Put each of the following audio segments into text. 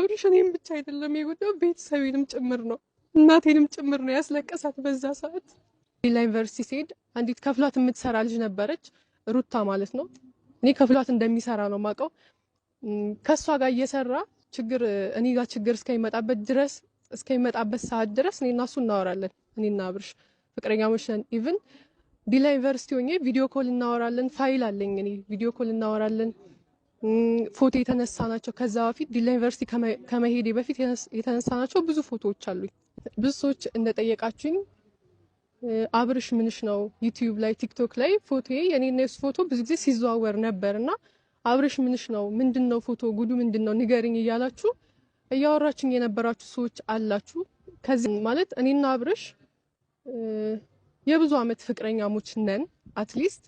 አብርሽ እኔም ብቻ አይደለም የጎዳው ቤተሰቤንም ጭምር ነው፣ እናቴንም ጭምር ነው ያስለቀሳት። በዛ ሰዓት ሌላ ዩኒቨርሲቲ ሲሄድ አንዲት ከፍሏት የምትሰራ ልጅ ነበረች፣ ሩታ ማለት ነው። እኔ ከፍሏት እንደሚሰራ ነው ማውቀው። ከሷ ጋር እየሰራ ችግር እኔ ጋር ችግር እስከሚመጣበት ሰዓት ድረስ እኔና እሱ እናወራለን። እኔና አብርሽ ፍቅረኛሞች ነን። ኢቭን ዲላ ዩኒቨርሲቲ ሆኜ ቪዲዮ ኮል እናወራለን። ፋይል አለኝ እኔ ቪዲዮ ኮል እናወራለን። ፎቶ የተነሳናቸው ከዛ በፊት ዲላ ዩኒቨርሲቲ ከመሄዴ በፊት የተነሳናቸው ብዙ ፎቶዎች አሉኝ። ብዙ ሰዎች እንደጠየቃችሁኝ አብርሽ ምንሽ ነው ዩቲዩብ ላይ ቲክቶክ ላይ ፎቶዬ የኔና የሱ ፎቶ ብዙ ጊዜ ሲዘዋወር ነበርና አብርሽ ምንሽ ነው ምንድነው ፎቶ ጉዱ ምንድነው ንገሪኝ እያላችሁ እያወራችሁኝ የነበራችሁ ሰዎች አላችሁ። ከዚህ ማለት እኔና አብርሽ የብዙ አመት ፍቅረኛሞች ነን። አትሊስት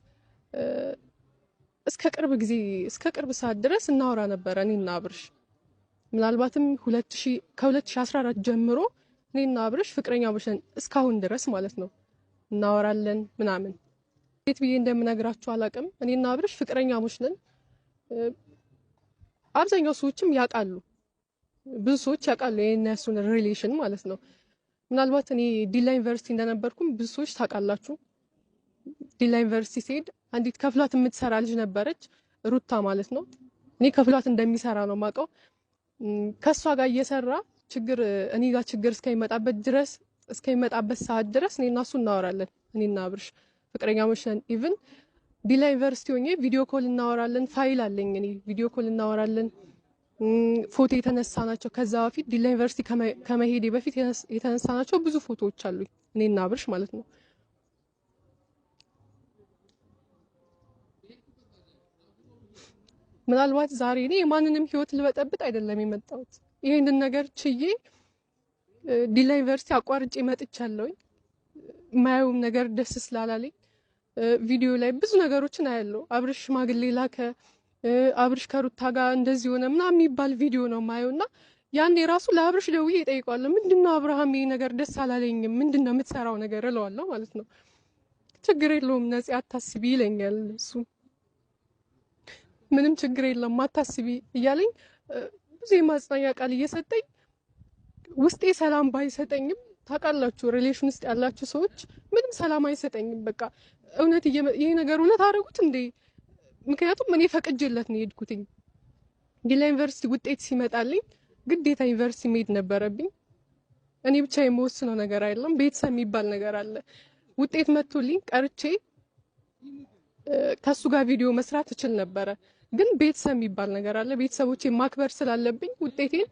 እስከ ቅርብ ሰዓት ድረስ እናወራ ነበር እኔና አብርሽ። ምናልባትም ከ2014 ጀምሮ እኔና አብርሽ ፍቅረኛሞች ነን እስካሁን ድረስ ማለት ነው። እናወራለን ምናምን። እንዴት ብዬ እንደምነግራችሁ አላውቅም። እኔና አብርሽ ፍቅረኛሞች ነን። አብዛኛው ሰዎችም ያውቃሉ፣ ብዙ ሰዎች ያውቃሉ የእነሱን ሪሌሽን ማለት ነው። ምናልባት እኔ ዲላ ዩኒቨርሲቲ እንደነበርኩም ብዙ ሰዎች ታውቃላችሁ። ዲላ ዩኒቨርሲቲ ሲሄድ አንዲት ከፍሏት የምትሰራ ልጅ ነበረች፣ ሩታ ማለት ነው። እኔ ከፍሏት እንደሚሰራ ነው ማውቀው። ከሷ ጋር እየሰራ እኔ ጋር ችግር እስከሚመጣበት ሰዓት ድረስ እኔና እሱ እናወራለን። እኔና አብርሽ ፍቅረኛሞች ነን። ኢቭን ዲላ ዩኒቨርሲቲ ሆኜ ቪዲዮ ኮል እናወራለን። ፋይል አለኝ እኔ ቪዲዮ ኮል እናወራለን። ፎቶ የተነሳናቸው ከዛ በፊት ዲላ ዩኒቨርሲቲ ከመሄዴ በፊት የተነሳናቸው ብዙ ፎቶዎች አሉኝ እኔና አብርሽ ማለት ነው። ምናልባት ዛሬ እኔ የማንንም ህይወት ልበጠብጥ አይደለም የመጣሁት። ይሄንን ነገር ችዬ ዲላ ዩኒቨርሲቲ አቋርጬ መጥቻለሁኝ። ማየውም ነገር ደስ ስላላለኝ ቪዲዮ ላይ ብዙ ነገሮችን አያለው። አብርሽ ሽማግሌ ላከ፣ አብርሽ ከሩታ ጋር እንደዚህ ሆነ ምናምን የሚባል ቪዲዮ ነው ማየውና ያኔ ራሱ ለአብርሽ ደውዬ እጠይቀዋለሁ። ምንድነው አብርሃም ይሄ ነገር ደስ አላለኝም፣ ምንድነው የምትሰራው ነገር እለዋለሁ ማለት ነው። ችግር የለውም ነፂ አታስቢ ይለኛል እሱ። ምንም ችግር የለም አታስቢ እያለኝ ብዙ የማጽናኛ ቃል እየሰጠኝ ውስጤ ሰላም ባይሰጠኝም ታውቃላችሁ ሪሌሽን ውስጥ ያላችሁ ሰዎች ምንም ሰላም አይሰጠኝም። በቃ እውነት ይሄ ነገር እውነት አደረጉት እንዴ? ምክንያቱም እኔ ፈቅጄለት ነው የሄድኩትኝ። ዲላ ዩኒቨርሲቲ ውጤት ሲመጣልኝ ግዴታ ዩኒቨርሲቲ መሄድ ነበረብኝ። እኔ ብቻ የምወስነው ነገር አይደለም፣ ቤተሰብ የሚባል ነገር አለ። ውጤት መጥቶልኝ ቀርቼ ከሱ ጋር ቪዲዮ መስራት እችል ነበረ፣ ግን ቤተሰብ የሚባል ነገር አለ። ቤተሰቦቼ ማክበር ስላለብኝ ውጤቴን